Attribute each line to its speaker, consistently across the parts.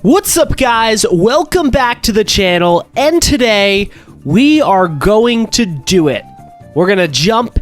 Speaker 1: What's up, guys? Welcome back to the channel, and today we are going to do it. We're gonna jump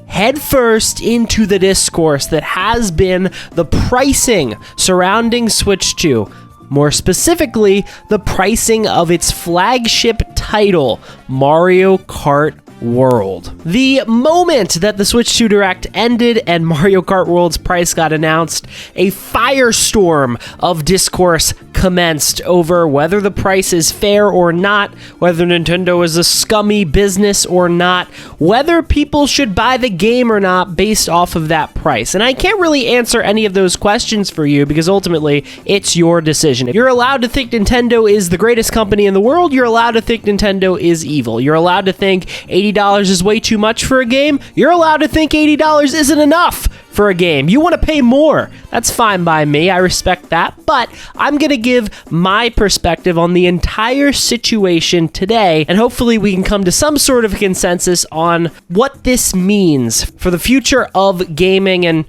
Speaker 1: headfirst into the discourse that has been the pricing surrounding Switch 2. More specifically, the pricing of its flagship title, Mario Kart World. The moment that the Switch 2 Direct ended and Mario Kart World's price got announced, a firestorm of discourse commenced over whether the price is fair or not, whether Nintendo is a scummy business or not, whether people should buy the game or not based off of that price. And I can't really answer any of those questions for you because ultimately it's your decision. If you're allowed to think Nintendo is the greatest company in the world, you're allowed to think Nintendo is evil. You're allowed to think $80 is way too much for a game, you're allowed to think $80 isn't enough for a game. You want to pay more. That's fine by me. I respect that. But I'm going to give my perspective on the entire situation today, and hopefully we can come to some sort of consensus on what this means for the future of gaming and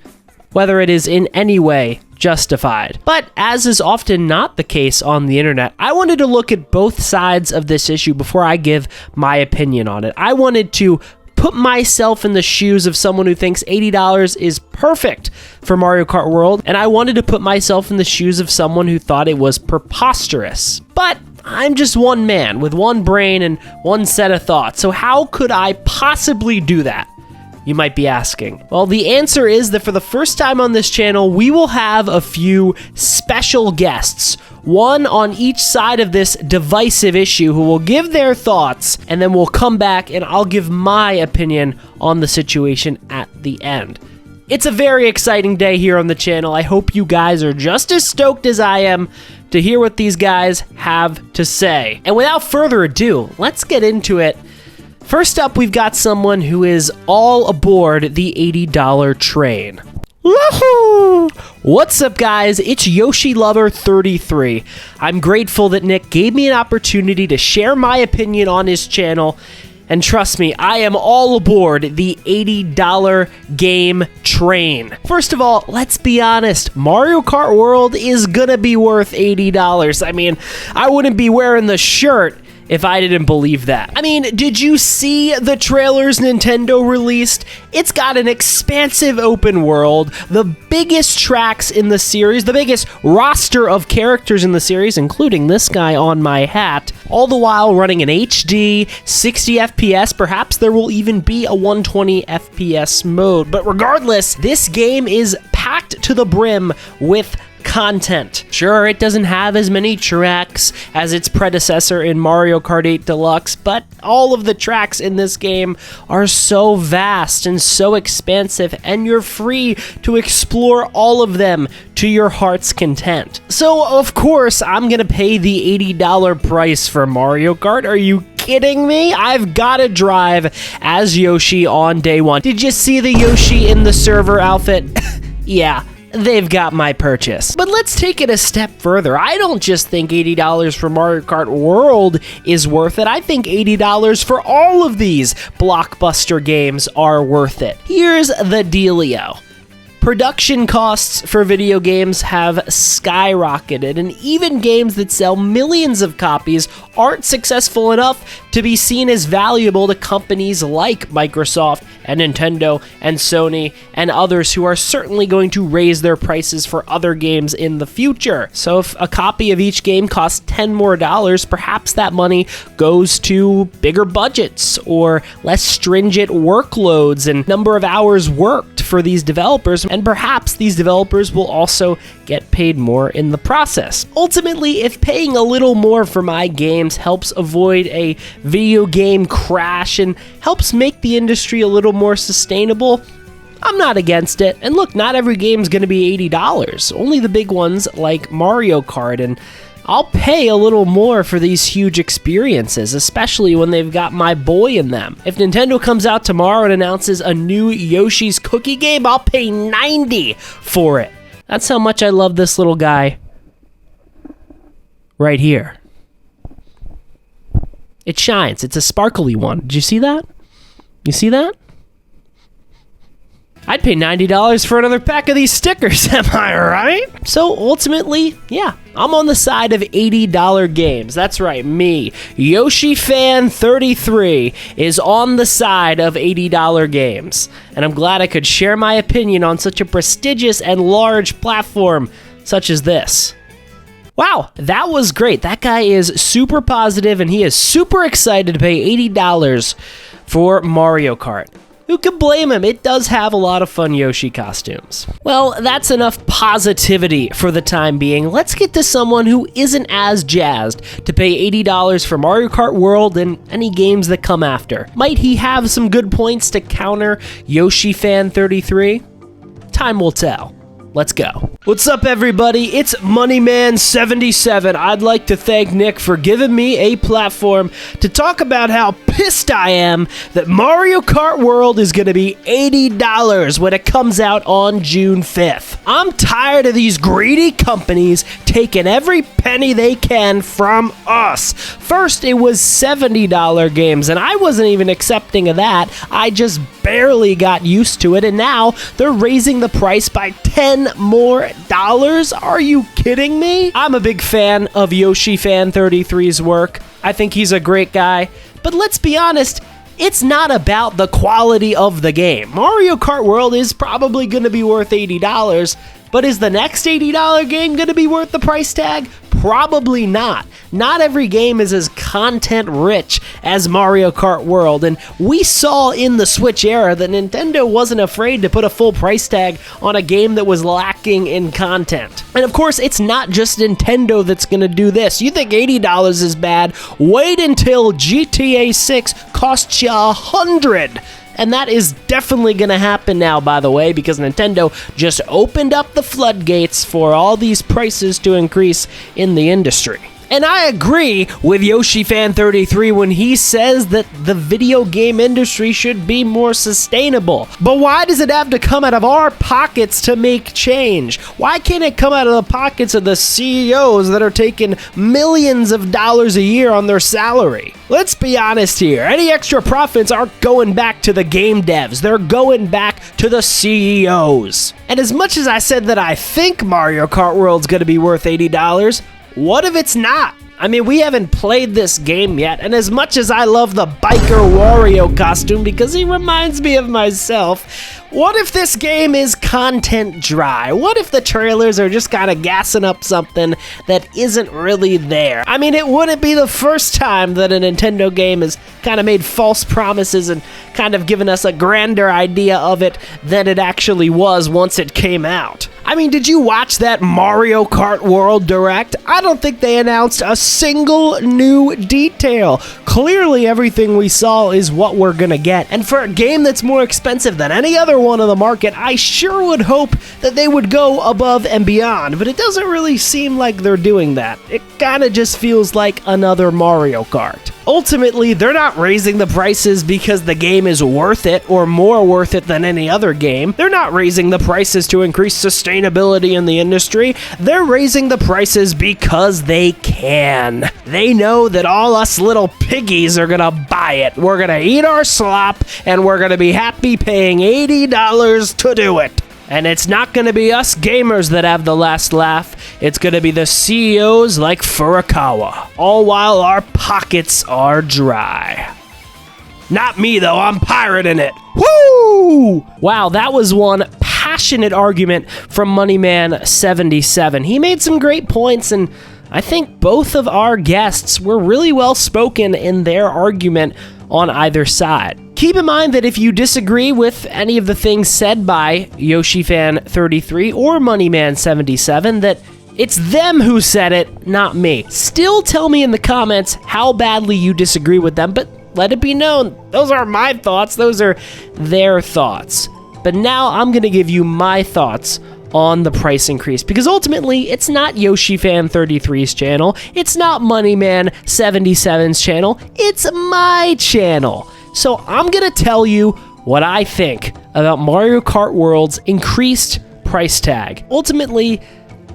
Speaker 1: whether it is in any way justified. But as is often not the case on the internet, I wanted to look at both sides of this issue before I give my opinion on it. I wanted to put myself in the shoes of someone who thinks $80 is perfect for Mario Kart World, and I wanted to put myself in the shoes of someone who thought it was preposterous. But I'm just one man with one brain and one set of thoughts, so how could I possibly do that? You might be asking. Well, the answer is that for the first time on this channel, we will have a few special guests, one on each side of this divisive issue, who will give their thoughts, and then we'll come back and I'll give my opinion on the situation at the end. It's a very exciting day here on the channel. I hope you guys are just as stoked as I am to hear what these guys have to say. And without further ado, let's get into it. First up, we've got someone who is all aboard the $80 train. Woohoo! What's up, guys? It's Yoshi Lover 33. I'm grateful that Nick gave me an opportunity to share my opinion on his channel, and trust me, I am all aboard the $80 game train. First of all, let's be honest, Mario Kart World is gonna be worth $80. I mean, I wouldn't be wearing the shirt if I didn't believe that. I mean, did you see the trailers Nintendo released? It's got an expansive open world, the biggest tracks in the series, the biggest roster of characters in the series, including this guy on my hat, all the while running in HD, 60 FPS, perhaps there will even be a 120 FPS mode. But regardless, this game is packed to the brim with content. Sure, it doesn't have as many tracks as its predecessor in Mario Kart 8 Deluxe, but all of the tracks in this game are so vast and so expansive, and you're free to explore all of them to your heart's content. So, of course, I'm gonna pay the $80 price for Mario Kart. Are you kidding me? I've gotta drive as Yoshi on day one. Did you see the Yoshi in the server outfit? Yeah. They've got my purchase. But let's take it a step further. I don't just think $80 for Mario Kart World is worth it. I think $80 for all of these blockbuster games are worth it. Here's the dealio. Production costs for video games have skyrocketed, and even games that sell millions of copies aren't successful enough to be seen as valuable to companies like Microsoft and Nintendo and Sony and others who are certainly going to raise their prices for other games in the future. So if a copy of each game costs $10 more, perhaps that money goes to bigger budgets or less stringent workloads and number of hours worked for these developers, and perhaps these developers will also get paid more in the process. Ultimately, if paying a little more for my games helps avoid a video game crash and helps make the industry a little more sustainable, I'm not against it. And look, not every game's going to be $80. Only the big ones like Mario Kart, and I'll pay a little more for these huge experiences, especially when they've got my boy in them. If Nintendo comes out tomorrow and announces a new Yoshi's Cookie game, I'll pay $90 for it. That's how much I love this little guy right here. It shines. It's a sparkly one. Did you see that? You see that? I'd pay $90 for another pack of these stickers, am I right? So ultimately, yeah, I'm on the side of $80 games. That's right, me, Yoshi Fan 33, is on the side of $80 games. And I'm glad I could share my opinion on such a prestigious and large platform such as this. Wow, that was great. That guy is super positive and he is super excited to pay $80 for Mario Kart. Who can blame him? It does have a lot of fun Yoshi costumes. Well, that's enough positivity for the time being. Let's get to someone who isn't as jazzed to pay $80 for Mario Kart World and any games that come after. Might he have some good points to counter Yoshi Fan 33? Time will tell. Let's go. What's up, everybody? It's Moneyman77. I'd like to thank Nick for giving me a platform to talk about how pissed I am that Mario Kart World is going to be $80 when it comes out on June 5th. I'm tired of these greedy companies taking every penny they can from us. First, it was $70 games, and I wasn't even accepting of that. I just barely got used to it, and now they're raising the price by $10 more. Are you kidding me? I'm a big fan of Yoshi Fan 33's work. I think he's a great guy, but let's be honest, it's not about the quality of the game. Mario Kart World is probably going to be worth $80, but is the next $80 game going to be worth the price tag? Probably not. Not every game is as content rich as Mario Kart World, and we saw in the Switch era that Nintendo wasn't afraid to put a full price tag on a game that was lacking in content. And of course, it's not just Nintendo that's gonna do this. You think $80 is bad? Wait until GTA 6 costs you $100. And that is definitely going to happen now, by the way, because Nintendo just opened up the floodgates for all these prices to increase in the industry. And I agree with Yoshi Fan 33 when he says that the video game industry should be more sustainable. But why does it have to come out of our pockets to make change? Why can't it come out of the pockets of the CEOs that are taking millions of dollars a year on their salary? Let's be honest here. Any extra profits aren't going back to the game devs. They're going back to the CEOs. And as much as I said that I think Mario Kart World's going to be worth $80, what if it's not? I mean, we haven't played this game yet, and as much as I love the Biker Wario costume because he reminds me of myself, what if this game is content dry? What if the trailers are just kind of gassing up something that isn't really there? I mean, it wouldn't be the first time that a Nintendo game has kind of made false promises and kind of given us a grander idea of it than it actually was once it came out. I mean, did you watch that Mario Kart World Direct? I don't think they announced a single new detail. Clearly, everything we saw is what we're gonna get. And for a game that's more expensive than any other one on the market, I sure would hope that they would go above and beyond, but it doesn't really seem like they're doing that. It kinda just feels like another Mario Kart. Ultimately, they're not raising the prices because the game is worth it or more worth it than any other game. They're not raising the prices to increase sustainability in the industry. They're raising the prices because they can. They know that all us little piggies are gonna buy it. We're gonna eat our slop and we're gonna be happy paying $80 to do it. And it's not going to be us gamers that have the last laugh. It's going to be the CEOs like Furukawa. All while our pockets are dry. Not me, though. I'm pirating it. Woo! Wow, that was one passionate argument from Moneyman77. He made some great points, and I think both of our guests were really well spoken in their argument on either side. Keep in mind that if you disagree with any of the things said by YoshiFan33 or Moneyman77, that it's them who said it, not me. Still tell me in the comments how badly you disagree with them, but let it be known, those are my thoughts, those are their thoughts. But now I'm going to give you my thoughts on the price increase, because ultimately it's not YoshiFan33's channel, it's not Moneyman77's channel, it's my channel. So I'm gonna tell you what I think about Mario Kart World's increased price tag. Ultimately,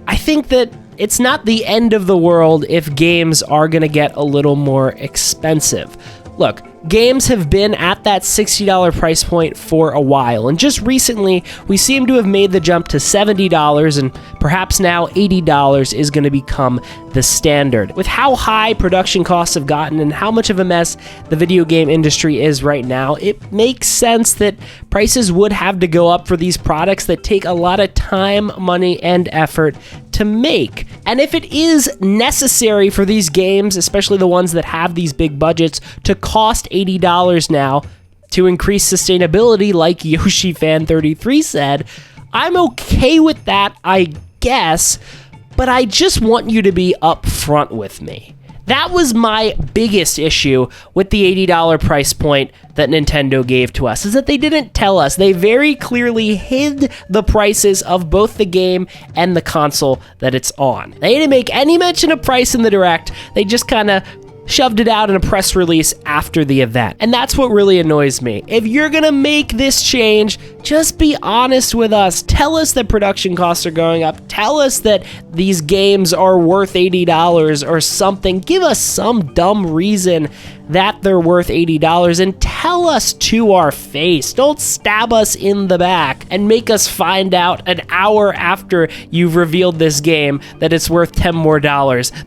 Speaker 1: I think that it's not the end of the world if games are gonna get a little more expensive. Look, games have been at that $60 price point for a while, and just recently we seem to have made the jump to $70, and perhaps now $80 is going to become the standard. With how high production costs have gotten and how much of a mess the video game industry is right now, it makes sense that prices would have to go up for these products that take a lot of time, money, and effort to make. And if it is necessary for these games, especially the ones that have these big budgets, to cost $80 now to increase sustainability, like YoshiFan33 said, I'm okay with that, I guess, but I just want you to be upfront with me. That was my biggest issue with the $80 price point that Nintendo gave to us, is that they didn't tell us. They very clearly hid the prices of both the game and the console that it's on. They didn't make any mention of price in the Direct. They just kind of shoved it out in a press release after the event. And that's what really annoys me. If you're gonna make this change, just be honest with us. Tell us that production costs are going up. Tell us that these games are worth $80 or something. Give us some dumb reason that they're worth $80 and tell us to our face. Don't stab us in the back and make us find out an hour after you've revealed this game that it's worth $10 more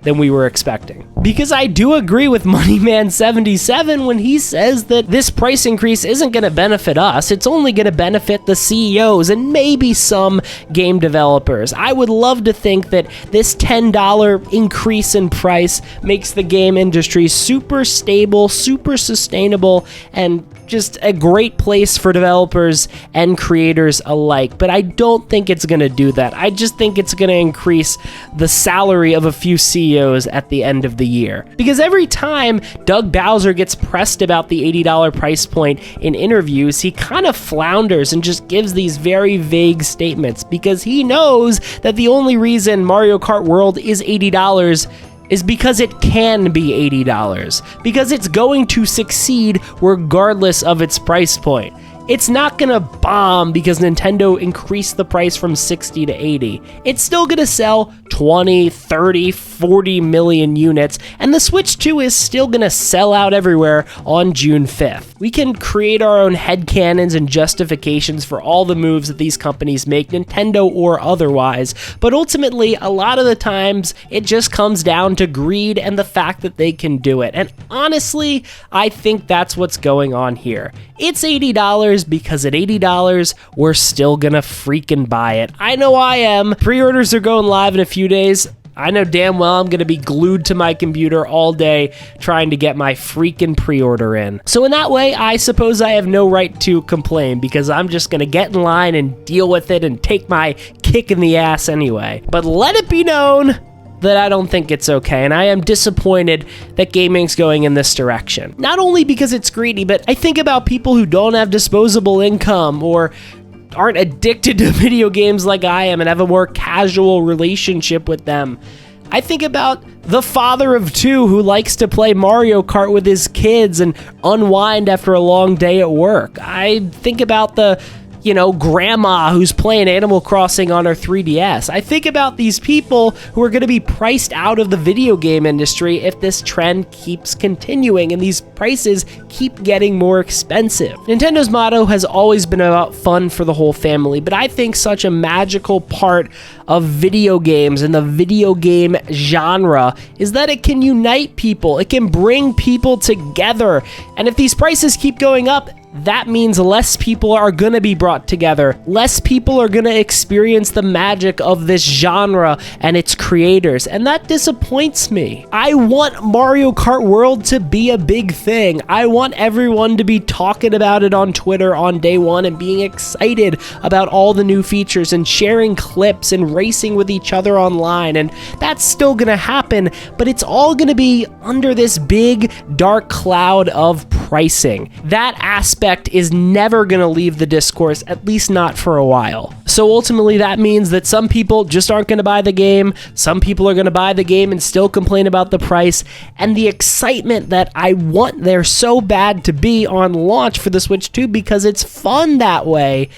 Speaker 1: than we were expecting. Because I do agree with Moneyman77 when he says that this price increase isn't going to benefit us. It's only going to benefit the CEOs and maybe some game developers. I would love to think that this $10 increase in price makes the game industry super stable, super sustainable, and just a great place for developers and creators alike. But I don't think it's going to do that. I just think it's going to increase the salary of a few CEOs at the end of the year. Because every time Doug Bowser gets pressed about the $80 price point in interviews, he kind of flounders and just gives these very vague statements, because he knows that the only reason Mario Kart World is $80 is because it can be $80, because it's going to succeed regardless of its price point. It's not gonna bomb because Nintendo increased the price from 60 to 80. It's still gonna sell 20, 30, 40 million units, and the Switch 2 is still gonna sell out everywhere on June 5th. We can create our own headcanons and justifications for all the moves that these companies make, Nintendo or otherwise, but ultimately, a lot of the times, it just comes down to greed and the fact that they can do it. And honestly, I think that's what's going on here. It's $80 because at $80, we're still gonna freaking buy it. I know I am. Pre-orders are going live in a few days. I know damn well I'm gonna be glued to my computer all day trying to get my freaking pre-order in. So in that way, I suppose I have no right to complain, because I'm just gonna get in line and deal with it and take my kick in the ass anyway. But let it be known that I don't think it's okay, and I am disappointed that gaming's going in this direction. Not only because it's greedy, but I think about people who don't have disposable income or aren't addicted to video games like I am and have a more casual relationship with them. I think about the father of two who likes to play Mario Kart with his kids and unwind after a long day at work. I think about the grandma who's playing Animal Crossing on her 3DS. I think about these people who are going to be priced out of the video game industry if this trend keeps continuing and these prices keep getting more expensive. Nintendo's motto has always been about fun for the whole family, but I think such a magical part of video games and the video game genre is that it can unite people. It can bring people together. And if these prices keep going up, that means less people are going to be brought together. Less people are going to experience the magic of this genre and its creators, and that disappoints me. I want Mario Kart World to be a big thing. I want everyone to be talking about it on Twitter on day one and being excited about all the new features and sharing clips and racing with each other online, and that's still going to happen, but it's all going to be under this big dark cloud of pricing. That aspect is never going to leave the discourse, at least not for a while. So ultimately that means that some people just aren't going to buy the game, some people are going to buy the game and still complain about the price, and the excitement that I want there so bad to be on launch for the Switch 2 because it's fun that way,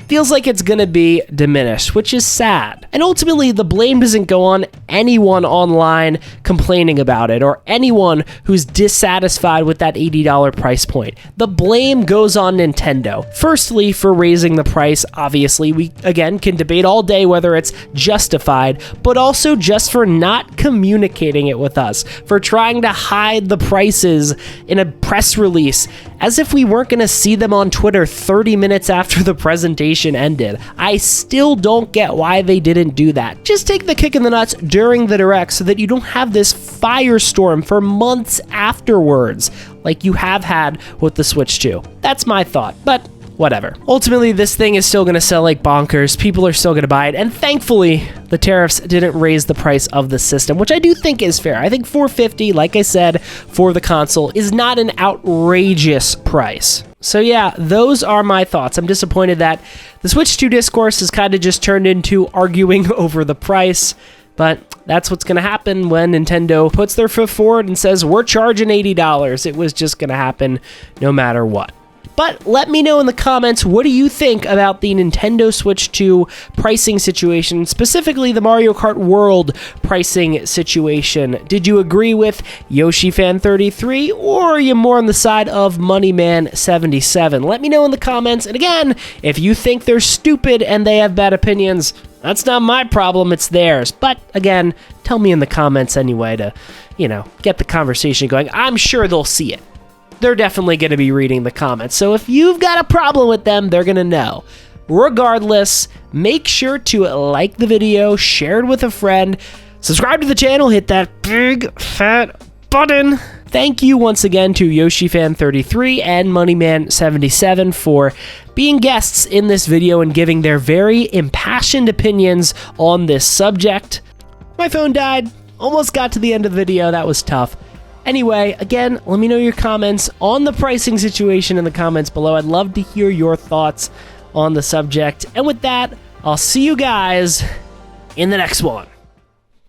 Speaker 1: feels like it's gonna be diminished, which is sad. And ultimately, the blame doesn't go on anyone online complaining about it or anyone who's dissatisfied with that $80 price point. The blame goes on Nintendo. Firstly, for raising the price. Obviously, we again can debate all day whether it's justified, but also just for not communicating it with us, for trying to hide the prices in a press release as if we weren't gonna see them on Twitter 30 minutes after the presentation ended. I still don't get why they didn't do that. Just take the kick in the nuts during the Direct so that you don't have this firestorm for months afterwards like you have had with the Switch 2. That's my thought, but whatever. Ultimately, this thing is still going to sell like bonkers. People are still going to buy it, and thankfully, the tariffs didn't raise the price of the system, which I do think is fair. I think $450, like I said, for the console is not an outrageous price. So yeah, those are my thoughts. I'm disappointed that the Switch 2 discourse has kind of just turned into arguing over the price, but that's what's going to happen when Nintendo puts their foot forward and says, we're charging $80. It was just going to happen no matter what. But let me know in the comments, what do you think about the Nintendo Switch 2 pricing situation, specifically the Mario Kart World pricing situation? Did you agree with YoshiFan33, or are you more on the side of Moneyman77? Let me know in the comments, and again, if you think they're stupid and they have bad opinions, that's not my problem, it's theirs. But again, tell me in the comments anyway to, get the conversation going. I'm sure they'll see it. They're definitely going to be reading the comments. So if you've got a problem with them, they're going to know. Regardless, make sure to like the video, share it with a friend, subscribe to the channel, hit that big fat button. Thank you once again to YoshiFan33 and Moneyman77 for being guests in this video and giving their very impassioned opinions on this subject. My phone died. Almost got to the end of the video. That was tough. Anyway, again, let me know your comments on the pricing situation in the comments below. I'd love to hear your thoughts on the subject. And with that, I'll see you guys in the next one.